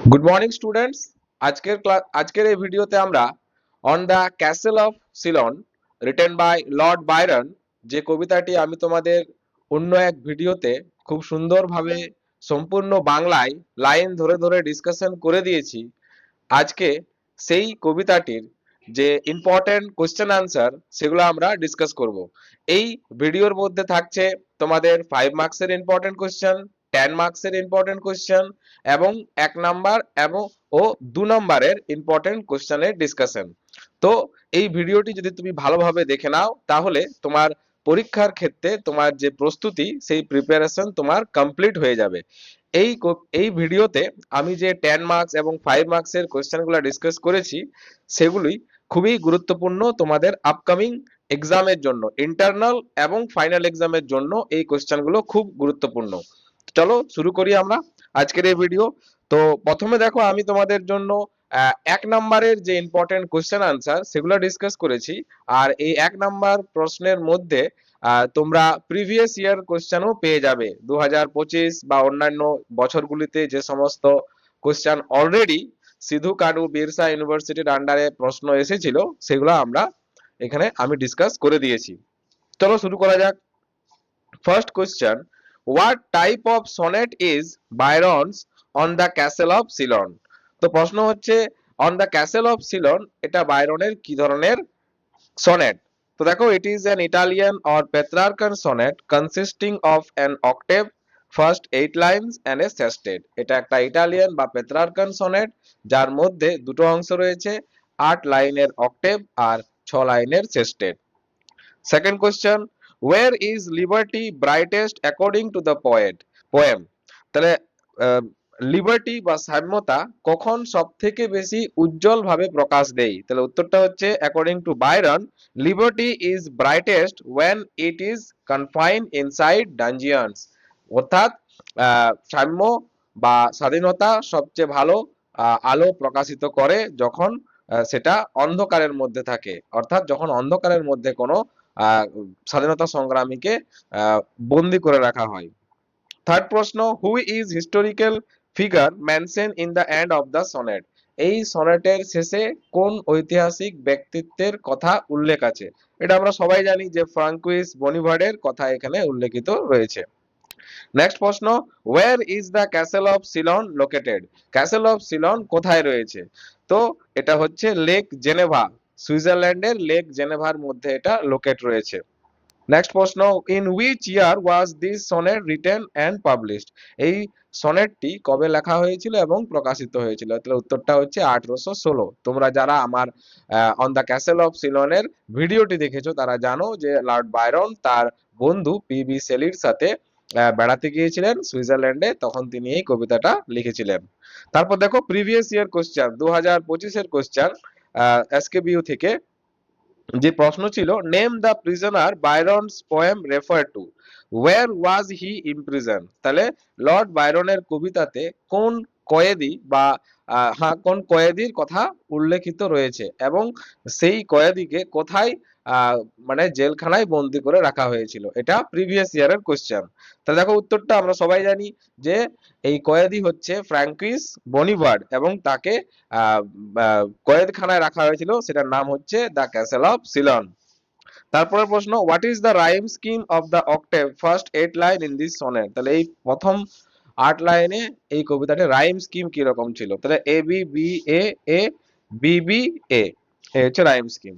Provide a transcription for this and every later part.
Good morning students. আজকের এই ভিডিওতে আমরা on the castle of Chillon written by Lord Byron, যে কবিতাটি আমি তোমাদের অন্য এক ভিডিওতে খুব সুন্দরভাবে সম্পূর্ণ বাংলায় লাইন ধরে ধরে ডিসকাশন করে দিয়েছি, আজকে সেই কবিতাটির যে ইম্পর্টেন্ট কোশ্চেন আনসার সেগুলো আমরা ডিসকাস করব। এই ভিডিওর মধ্যে থাকছে তোমাদের 5 মার্কসের ইম্পর্টেন্ট কোশ্চেন, 10 মার্কসের ইম্পর্টেন্ট কোশ্চেন এবং 1 নাম্বার এবং 2 নাম্বারের ইম্পর্টেন্ট কোশ্চেনের ডিসকাশন। তো এই ভিডিওটি যদি তুমি ভালোভাবে দেখে নাও তাহলে তোমার পরীক্ষার ক্ষেত্রে তোমার যে প্রস্তুতি সেই প্রিপারেশন তোমার কমপ্লিট হয়ে যাবে। এই ভিডিওতে আমি যে 10 মার্কস এবং 5 মার্কসের কোশ্চেনগুলো ডিসকাস করেছি সেগুলি খুবই গুরুত্বপূর্ণ তোমাদের আপকামিং এক্সামের জন্য, ইন্টারনাল এবং ফাইনাল এক্সামের জন্য এই কোশ্চেনগুলো খুব গুরুত্বপূর্ণ। চলো শুরু করি আমরা আজকের এই ভিডিও। তো প্রথমে দেখো আমি তোমাদের জন্য 1 নাম্বারের যে ইম্পর্টেন্ট কোশ্চেন আনসার সেগুলো ডিসকাস করেছি। আর এই 1 নাম্বার প্রশ্নের মধ্যে তোমরা প্রিভিয়াস ইয়ার কোশ্চেনও পেয়ে যাবে। 2025 বা অন্যান্য বছরগুলিতে যে সমস্ত কোশ্চেন অলরেডি সিধু কানু বিরসা ইউনিভার্সিটির আন্ডারে প্রশ্ন এসেছিল সেগুলো আমরা এখানে আমি ডিসকাস করে দিয়েছি। চলো শুরু করা যাক। First question, what type of sonnet is Byron's on the castle of Chillon? তো প্রশ্ন হচ্ছে on the castle of Chillon এটা বাইরনের কি ধরনের সনেট? তো দেখো, it is an Italian or Petrarchan sonnet consisting of an octave, first 8 lines and a sestet. এটা একটা ইটালিয়ান বা পেত্রার্কান সনেট যার মধ্যে দুটো অংশ রয়েছে, 8 লাইনের অক্টেভ আর 6 লাইনের sestet. Second question, where is liberty brightest according to the poem? তাহলে লিবার্টি বা সাম্যতা কখন সব থেকে বেশি উজ্জ্বল ভাবে প্রকাশ দেয়? তাহলে উত্তরটা হচ্ছে according to Byron, liberty is brightest when it is confined inside dungeons. অর্থাৎ সাম্য বা স্বাধীনতা সবচেয়ে ভালো আলো প্রকাশিত করে যখন সেটা অন্ধকারের মধ্যে থাকে, অর্থাৎ যখন অন্ধকারের মধ্যে কোনো স্বাধীনতা সংগ্রামীকে বন্দি করে রাখা হয়। থার্ড প্রশ্ন, who is historical figure mention in the end of the sonnet? এই সনেটের শেষে কোন ঐতিহাসিক ব্যক্তিত্বের কথা উল্লেখ আছে? এটা আমরা সবাই জানি যে ফ্রাঙ্কুইস বনিভার্ডের কথা এখানে উল্লেখিত রয়েছে। নেক্সট প্রশ্ন, where is the castle of Chillon located? Castle of Chillon কোথায় রয়েছে? তো এটা হচ্ছে লেক জেনেভা, সুইজারল্যান্ডের লেক জেনেভার মধ্যে এটা লোকেট রয়েছে। নেক্সট প্রশ্ন, in which year was this sonnet written and published? এই সনেটটি কবে লেখা হয়েছিল এবং প্রকাশিত হয়েছিল? তাহলে উত্তরটা হচ্ছে 1816। তোমরা যারা আমার অন দ্য ক্যাসেল অফ সিলনের ভিডিওটি দেখেছো তারা জানো যে লর্ড বাইরন তার বন্ধু পিবি শেলির সাথে বেড়াতে গিয়েছিলেন সুইজারল্যান্ডে, তখন তিনি এই কবিতাটা লিখেছিলেন। তারপর দেখো প্রিভিয়াস ইয়ার কোশ্চেন, 2025 এর কোশ্চেন এসকেবিইউ থেকে যে প্রশ্ন ছিল, name the prisoner Byron's poem refer to, where was he imprison? তাহলে লর্ড বাইরনের কবিতাতে কোন কয়েদি বা কোন কয়েদির কথা উল্লেখিত রয়েছে এবং সেই কয়েদিকে কোথায় মানে জেলখানায় বন্দি করে রাখা হয়েছিল? এটা প্রিভিয়াস ইয়ারের কোশ্চেন। তাহলে দেখো উত্তরটা আমরা সবাই জানি যে এই কয়েদি হচ্ছে ফ্র্যাঙ্কুইস বনিভার্ড এবং তাকে কয়েদখানায় রাখা হয়েছিল, সেটার নাম হচ্ছে দ্য ক্যাসেল অফ সিলন। তারপরে প্রশ্ন, what is the rhyme scheme of the octave first 8 line in this sonnet? তাহলে এই প্রথম 8 লাইনে এই কবিতাটির রাইম স্কিম কি রকম ছিল? তাহলে A B B A A B B A, এই হচ্ছে rhyme scheme.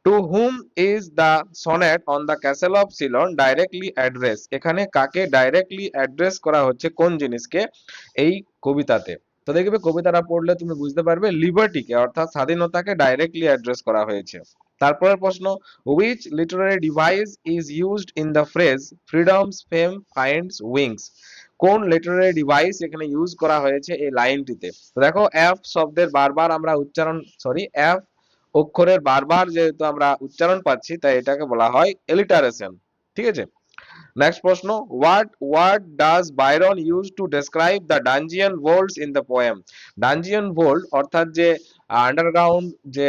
To whom is the sonnet on the castle of Chillon directly address? এখানে কাকে ডাইরেক্টলি অ্যাড্রেস করা হচ্ছে, কোন জিনিসকে এই কবিতাতে? তো দেখবে কবিতাটা পড়লে তুমি বুঝতে পারবে লিবার্টিকে অর্থাৎ স্বাধীনতাকে ডাইরেক্টলি অ্যাড্রেস করা হয়েছে। তারপরের প্রশ্ন, which literary device is used in the phrase freedom's fame finds wings? কোন লিটারারি ডিভাইস এখানে ইউজ করা হয়েছে এই লাইনটিতে? তো দেখো, এফ শব্দের বারবার আমরা উচ্চারণ, এফ অক্ষরের বারবার যেহেতু আমরা উচ্চারণ পাচ্ছি তাই এটাকে বলা হয় এলিটারেশন। ঠিক আছে। নেক্সট প্রশ্ন, what word does Byron use to describe the dungeon worlds in the poem? Dungeon world অর্থাৎ যে আন্ডারগ্রাউন্ড যে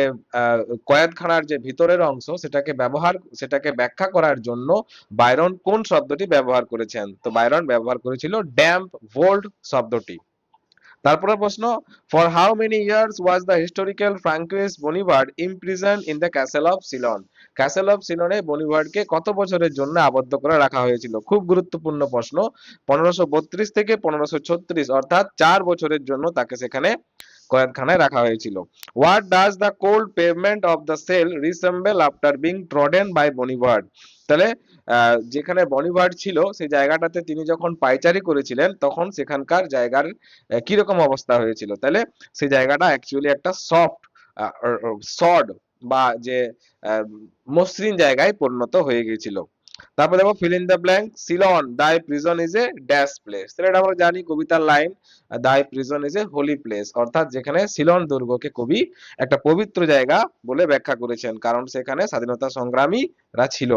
কয়েদখানার যে ভিতরের অংশ সেটাকে ব্যাখ্যা করার জন্য বাইরন কোন শব্দটি ব্যবহার করেছেন? তো বাইরন ব্যবহার করেছিল ড্যাম্প ভোল্ড শব্দটি। তারপরে প্রশ্ন, for how many years was the historical Francois Bonivard imprisoned in the castle of Chillon? Castle of সিলনে বনিভার্ডকে কত বছরের জন্য আবদ্ধ করে রাখা হয়েছিল? খুব গুরুত্বপূর্ণ প্রশ্ন। 1532 থেকে 1536, অর্থাৎ 4 বছরের জন্য তাকে সেখানে কয়েদখানায় রাখা হয়েছিল। What does the cold pavement of the cell resemble after being trodden by Bonivard? তাহলে যেখানে বনিভার্ড ছিল সেই জায়গাটাতে তিনি যখন পায়চারি করেছিলেন তখন সেখানকার জায়গার কিরকম অবস্থা হয়েছিল? তাহলে সেই জায়গাটা অ্যাকচুয়ালি একটা সফট সড বা যে মসৃণ জায়গায় পরিণত হয়ে গিয়েছিল। তারপর দেখো, fill in the blank, Chillon thy prison is a dash place. এটা আমরা জানি কবিতার লাইন, thy prison is a holy place, অর্থাৎ যেখানে সিলন দুর্গকে কবি একটা পবিত্র জায়গা বলে ব্যাখ্যা করেছেন, কারণ সেখানে স্বাধীনতা সংগ্রামীরা ছিল।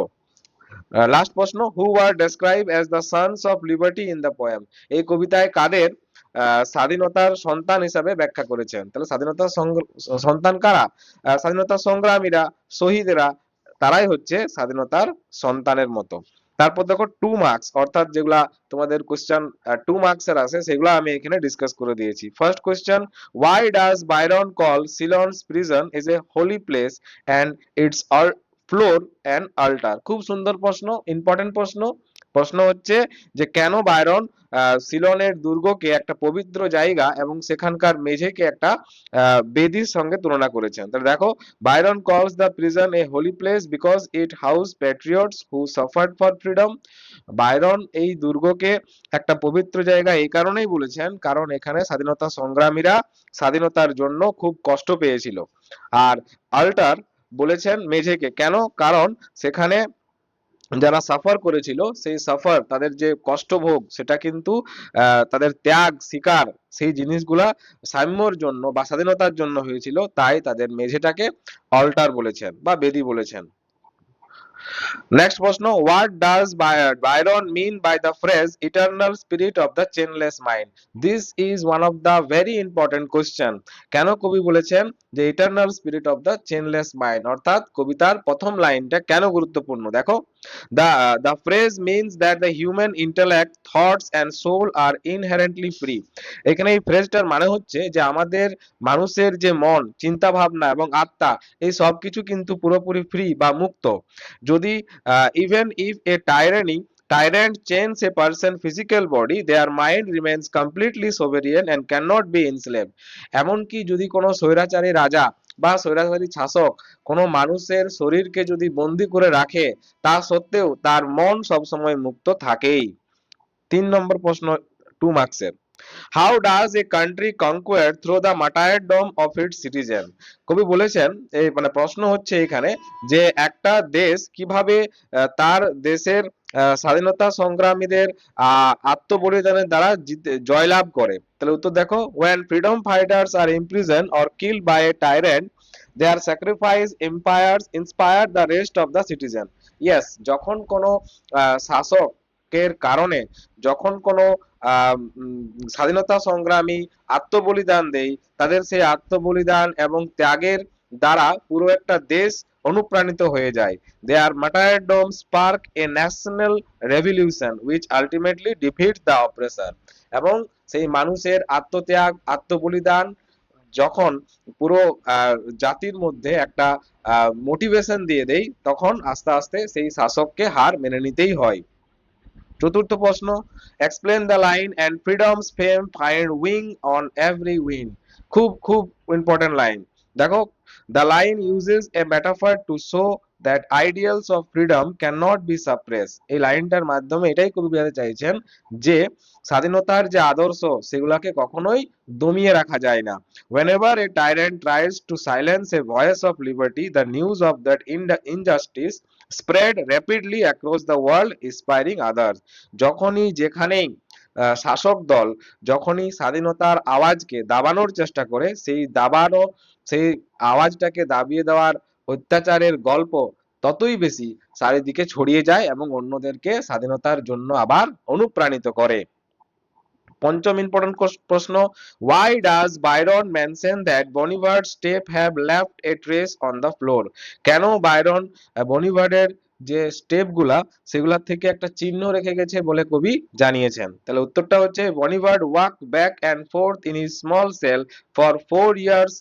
লাস্ট প্রশ্ন, who are describe as the sons of liberty in the poem? এই কবিতায় কাদের স্বাধীনতার সন্তান হিসাবে ব্যাখ্যা করেছেন? তাহলে স্বাধীনতার সন্তান কারা? স্বাধীনতা সংগ্রামীরা, শহীদরা, তারাই হচ্ছে স্বাধীনতার সন্তানের মতো। তারপর দেখো 2 মার্কস, অর্থাৎ যেগুলা তোমাদের কোশ্চেন 2 মার্কস এর আছে সেগুলো আমি এখানে ডিসকাস করে দিয়েছি। First question, why does Byron call Chillon's prison is a holy place and its floor and altar? খুব সুন্দর প্রশ্ন, ইম্পর্টেন্ট প্রশ্ন। প্রশ্ন হচ্ছে যে কেন বায়রন সিলনের দুর্গকে একটা পবিত্র জায়গা এবং সেখানকার মেঝেকে একটা বেদির সঙ্গে তুলনা করেছেন? তাহলে দেখো, বায়রন কলস the prison A holy place because it house Patriots who suffered for freedom. Byron এই দুর্গকে একটা পবিত্র জায়গা এই কারণেই বলেছেন কারণ এখানে স্বাধীনতা সংগ্রামীরা স্বাধীনতার জন্য খুব কষ্ট পেয়েছিল। আর আল্টার বলেছেন মেঝেকে, কেন? কারণ সেখানে যারা সাফার করেছিল সেই সাফার, তাদের যে কষ্টভোগ, সেটা কিন্তু তাদের ত্যাগ স্বীকার, সেই জিনিসগুলা সাম্যর জন্য বা স্বাধীনতার জন্য হয়েছিল, তাই তাদের মেঝেটাকে অল্টার বলেছেন বা বেদি বলেছেন। নেক্সট প্রশ্ন, what does Byron mean by the phrase eternal spirit of the chainless mind? This is one of the very important question. কেন কবি বলেছেন যে eternal spirit of the chainless mind? অর্থাৎ কবিতার প্রথম লাইনটা কেন গুরুত্বপূর্ণ? দেখো, the phrase means that the human intellect, thoughts and soul are inherently free. এখানে এই ফ্রেজটার মানে হচ্ছে যে আমাদের মানুষের যে মন, চিন্তা ভাবনা এবং আত্মা, এই সব কিছু কিন্তু পুরোপুরি ফ্রি বা মুক্ত। যদি even if a tyrant chains a person physical body, their mind remains completely sovereign and cannot be enslaved. এমনকি যদি কোনো স্বৈরাচারী রাজা বা স্বৈরাচারী শাসক কোনো মানুষের শরীরকে যদি বন্দি করে রাখে, তা সত্ত্বেও তার মন সবসময় মুক্ত থাকেই। 3 নম্বর প্রশ্ন 2 মার্কসের, how does a country conquer through the martyrdom of its citizen? কবি বলেছেন, এই মানে প্রশ্ন হচ্ছে এখানে যে একটা দেশ কিভাবে তার দেশের স্বাধীনতা সংগ্রামীদের আত্মবলিদানের দ্বারা জয়লাভ করে? তাহলে উত্তর দেখো, when freedom fighters are imprisoned or killed by a tyrant, their sacrifice empires inspire the rest of the citizen. Yes, যখন কোনো শাসকের কারণে, যখন কোনো স্বাধীনতা সংগ্রামী আত্মবলিদান দেয়, তাদের সেই আত্মবলিদান এবং ত্যাগের দ্বারা পুরো একটা দেশ অনুপ্রাণিত হয়ে যায়। Their martyrdom spark a national revolution which ultimately defeats the oppressor. এবং সেই মানুষের আত্মত্যাগ, আত্মবলিদান যখন পুরো জাতির মধ্যে একটা মোটিভেশন দিয়ে দেয়, তখন আস্তে আস্তে সেই শাসককে হার মেনে নিতেই হয়। চতুর্থ প্রশ্ন, explain the line and freedom's fame find wing on every wind. খুব খুব ইম্পর্টেন্ট লাইন। দেখো, the line uses a metaphor to show that ideals of freedom can not be suppress. এই লাইনটার মাধ্যমে এটাই কবি বোঝাতে চাইছেন যে স্বাধীনতার যে আদর্শ সেগুলোকে কখনোই দমিয়ে রাখা যায় না। whenever a tyrant tries to silence a voice of liberty, the news of that injustice spread rapidly across the world, inspiring others. যখনই যেখানেই শাসক দল যখনই স্বাধীনতার আওয়াজকে দাবানোর চেষ্টা করে, সেই আওয়াজটাকে দাবিয়ে দেওয়ার অত্যাচারের গল্প ততই বেশি চারিদিকে ছড়িয়ে যায় এবং অন্যদেরকে স্বাধীনতার জন্য আবার অনুপ্রাণিত করে। পঞ্চম ইম্পর্টেন্ট প্রশ্ন, why does Byron mention that Bonnivard's steps have left a trace on the floor? কেন বায়রন বনিভার্ডের যে স্টেপগুলা সেগুলা থেকে একটা চিহ্ন রেখে গেছে বলে কবি জানিয়েছেন। তাহলে উত্তরটা হচ্ছে Bonivard walk back and forth in his small cell for 4 years,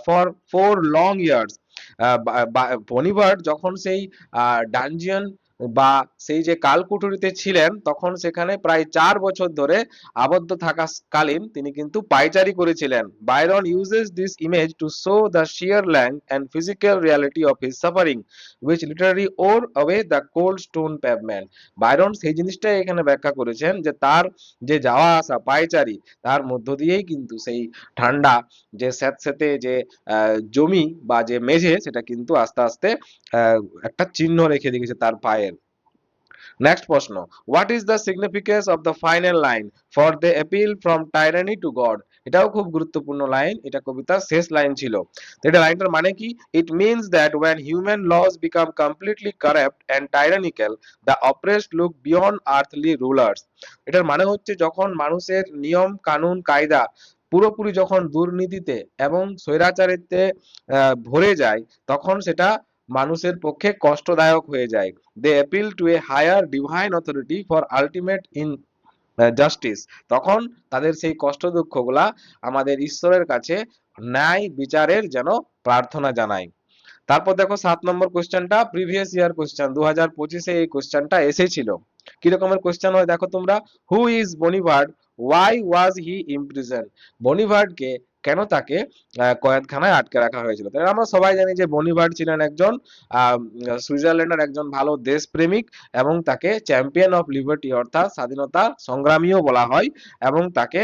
for 4 long years। Bonivard যখন সেই ডানজিয়ন বা সেই যে কালকুঠুরিতে ছিলেন তখন সেখানে প্রায় 4 বছর ধরে আবদ্ধ থাকাকালীন তিনি কিন্তু পায়চারি করেছিলেন। Byron uses this image to show the shear land and physical reality of his suffering which literally wore away the cold stone pavement। Byron সেই জিনিসটাই এখানে ব্যাখ্যা করেছেন যে তার যে যাওয়া আসা পায়চারি তার মধ্য দিয়েই কিন্তু সেই ঠান্ডা যে স্যাঁতসেঁতে যে জমি বা যে মেঝে সেটা কিন্তু আস্তে আস্তে একটা চিহ্ন রেখে দিয়েছে তার পায়ের। নেক্সট প্রশ্ন, what is the significance of the final line for the appeal from tyranny to God? এটাও খুব গুরুত্বপূর্ণ লাইন, এটা কবিতার শেষ লাইন ছিল। তো এটা লাইনটার মানে কি? It means that when human laws become completely corrupt and tyrannical, the oppressed look beyond earthly rulers। এটার মানে হচ্ছে যখন মানুষের নিয়ম কানুন কায়দা পুরোপুরি যখন দুর্নীতিতে এবং স্বৈরাচারিত্বে ভরে যায় তখন সেটা মানুষের পক্ষে কষ্টদায়ক হয়ে যায়। They appeal to a higher divine authority for ultimate in justice. তখন তাদের সেই কষ্ট দুঃখগুলা আমাদের ঈশ্বরের কাছে ন্যায় বিচারের যেন প্রার্থনা জানায়। তারপর দেখো 7 নম্বর কোশ্চেনটা প্রিভিয়াস ইয়ার কোশ্চেন, 2025-এ এই কোশ্চেনটা এসেছিল। কি রকমের কোশ্চেন হয় দেখো তোমরা, who is Bonivard, why was he imprison? বনিভার্ডকে কেন তাকে কয়েদখানায় আটকে রাখা হয়েছিল? তাহলে আমরা সবাই জানি যে বনিভার্ড ছিলেন একজন সুইজারল্যান্ডের একজন ভালো দেশপ্রেমিক এবং তাকে চ্যাম্পিয়ন অফ লিবার্টি অর্থাৎ স্বাধীনতা সংগ্রামীও বলা হয়। এবং তাকে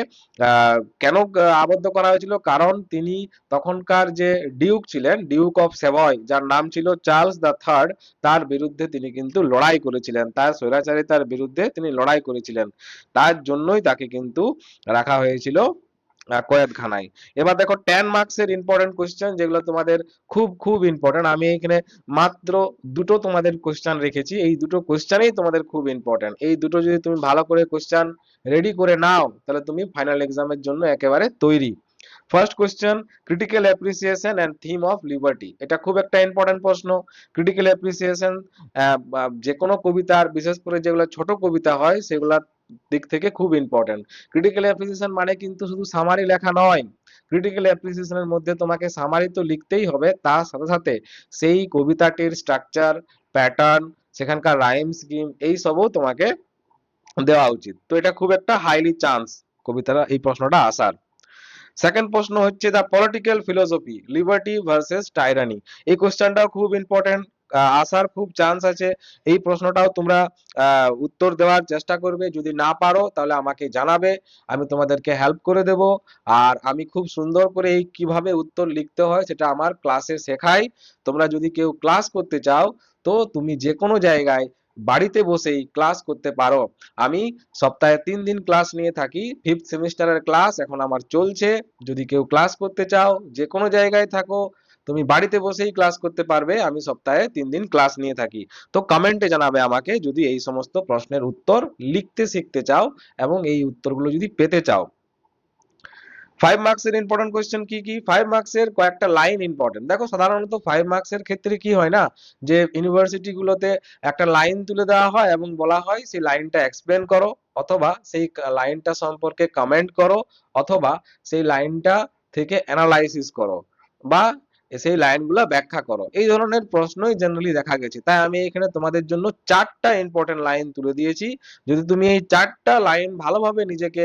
কেন আবদ্ধ করা হয়েছিল? কারণ তিনি তখনকার যে ডিউক ছিলেন, ডিউক অফ সেভয়, যার নাম ছিল চার্লস দ্য থার্ড, তার বিরুদ্ধে তিনি কিন্তু লড়াই করেছিলেন, তার স্বৈরাচারিতার বিরুদ্ধে তিনি লড়াই করেছিলেন। তার জন্যই তাকে কিন্তু রাখা হয়েছিল কয়েদখানায়। এবার দেখো 10 মার্কসের ইম্পর্টেন্ট কোশ্চেন যেগুলো তোমাদের খুব খুব ইম্পর্টেন্ট। আমি এখানে মাত্র দুটো তোমাদের কোশ্চেন রেখেছি, এই দুটো কোশ্চেনই তোমাদের খুব ইম্পর্টেন্ট। এই দুটো যদি তুমি ভালো করে কোশ্চেন রেডি করে নাও তাহলে তুমি ফাইনাল এক্সামের জন্য একেবারে তৈরি। First question, critical appreciation and theme of liberty. এটা খুব একটা ইম্পর্টেন্ট প্রশ্ন। ক্রিটিক্যাল অ্যাপ্রিসিয়েশন যে কোনো কবিতার, বিশেষ করে যেগুলো ছোট কবিতা হয় সেগুলোর দিক থেকে খুব ইম্পর্টেন্ট। ক্রিটিক্যাল অ্যাপ্রিসিয়েশন মানে কিন্তু শুধু সামারি লেখা নয়। ক্রিটিক্যাল অ্যাপ্রিসিয়েশনের মধ্যে তোমাকে সামারি তো লিখতেই হবে, তার সাথে সাথে সেই কবিতাটির স্ট্রাকচার, প্যাটার্ন, সেখানকার রাইম স্কিম এই সবও তোমাকে দেওয়া উচিত। তো এটা খুব একটা হাইলি চান্স কবিতার এই প্রশ্নটা আসার। সেকেন্ড প্রশ্ন হচ্ছে the political philosophy liberty versus tyranny. এই কোশ্চেনটাও খুব ইম্পর্টেন্ট, আসার খুব চান্স আছে। এই প্রশ্নটাও তোমরা উত্তর দেওয়ার চেষ্টা করবে, যদি না পারো তাহলে আমাকে জানাবে, আমি তোমাদেরকে হেল্প করে দেব। আর আমি খুব সুন্দর করে এই কিভাবে উত্তর লিখতে হয় সেটা আমার ক্লাসে শেখাই। তোমরা যদি কেউ ক্লাস করতে চাও তো তুমি যে কোনো জায়গায় বাড়িতে বসেই ক্লাস করতে পারো। আমি সপ্তাহে 3 দিন ক্লাস নিয়ে থাকি, 5th সেমিস্টারের ক্লাস এখন আমার চলছে। যদি কেউ ক্লাস করতে চাও যে কোনো জায়গায় থাকো তুমি বাড়িতে বসেই ক্লাস করতে পারবে। আমি সপ্তাহে 3 দিন ক্লাস নিয়ে থাকি। তো কমেন্টে জানাবে আমাকে যদি এই সমস্ত প্রশ্নের উত্তর লিখতে শিখতে চাও এবং এই উত্তরগুলো যদি পেতে চাও। 5 মার্কসের ইম্পর্টেন্ট কোশ্চেন কি কি? 5 মার্কসের কয়েকটা লাইন ইম্পর্টেন্ট। দেখো সাধারণত 5 মার্কসের ক্ষেত্রে কি হয় না, যে ইউনিভার্সিটি গুলোতে একটা লাইন তুলে দেওয়া হয় এবং বলা হয় সেই লাইনটা এক্সপ্লেন করো, অথবা সেই লাইনটা সম্পর্কে কমেন্ট করো, অথবা সেই লাইনটা থেকে অ্যানালাইসিস করো, বা সেই লাইনগুলো ব্যাখ্যা করো। এই ধরনের প্রশ্নই জেনারেলি দেখা গেছে। তাই আমি এখানে তোমাদের জন্য 4টা ইম্পর্টেন্ট লাইন তুলে দিয়েছি। যদি তুমি এই 4টা লাইন ভালোভাবে নিজেকে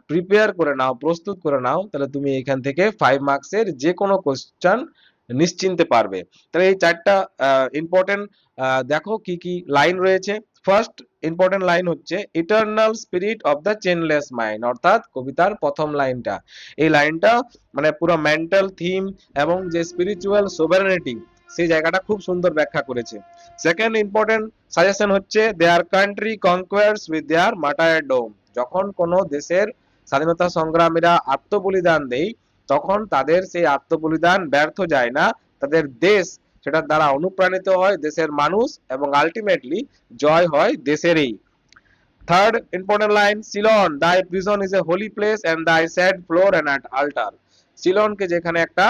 প্রিপেয়ার করে নাও, প্রস্তুত করে নাও, তাহলে তুমি এখান থেকে 5 মার্কসের যে কোনো কোশ্চেন নিশ্চিন্তে পারবে। তাহলে এই 4টা ইম্পর্টেন্ট দেখো কি কি লাইন রয়েছে। ফার্স্ট ইম্পর্টেন্ট লাইন হচ্ছে eternal spirit of the chainless mind, অর্থাৎ কবিতার প্রথম লাইনটা। এই লাইনটা মানে পুরো মেন্টাল থিম এবং যে স্পিরিচুয়াল সোভারেনিটি সেই জায়গাটা খুব সুন্দর ব্যাখ্যা করেছে। সেকেন্ড ইম্পর্টেন্ট সাজেশন হচ্ছে their country conquers with their martyrdom. যখন কোনো দেশের স্বাধীনতা সংগ্রামীরা আত্মবলিদান দেয় তখন তাদের সেই আত্মবলিদান ব্যর্থ যায় না, তাদের দেশ সেটার দ্বারা অনুপ্রাণিত হয়, দেশের মানুষ, এবং আলটিমেটলি জয় হয় দেশেরই। Third important line, Chillon thy prison is a holy place and thy sad floor and at altar. সিলনকে যেখানে একটা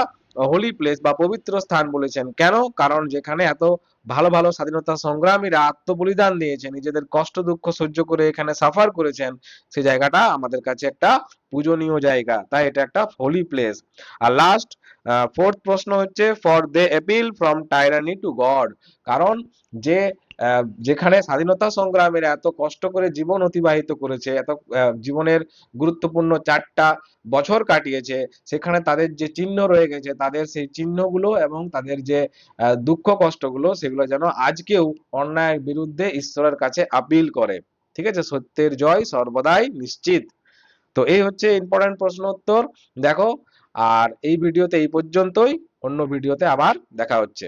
হোলি প্লেস বা পবিত্র স্থান বলেছেন, কেন? কারণ যেখানে এত ভালো ভালো স্বাধীনতা সংগ্রামীরা আত্মবলিদান দিয়েছে, নিজেদের কষ্ট দুঃখ সহ্য করে এখানে সাফার করেছেন, সেই জায়গাটা আমাদের কাছে একটা পূজনীয় জায়গা, তাই এটা একটা হোলি প্লেস। আর লাস্ট ফোর্থ প্রশ্ন হচ্ছে for they appeal from tyranny to God. কারণ যে যেখানে স্বাধীনতা সংগ্রামীরা এত কষ্ট করে জীবন অতিবাহিত করেছে, এত জীবনের গুরুত্বপূর্ণ 4টা বছর কাটিয়েছে, সেখানে তাদের যে চিহ্ন রয়ে গেছে, তাদের সেই চিহ্নগুলো এবং তাদের যে দুঃখ কষ্টগুলো, সেগুলো যেন আজকেও অন্যায়ের বিরুদ্ধে ঈশ্বরের কাছে আপিল করে। ঠিক আছে, সত্যের জয় সর্বদাই নিশ্চিত। তো এই হচ্ছে ইম্পর্টেন্ট প্রশ্ন উত্তর। দেখো, আর এই ভিডিওতে এই পর্যন্তই, অন্য ভিডিওতে আবার দেখা হচ্ছে।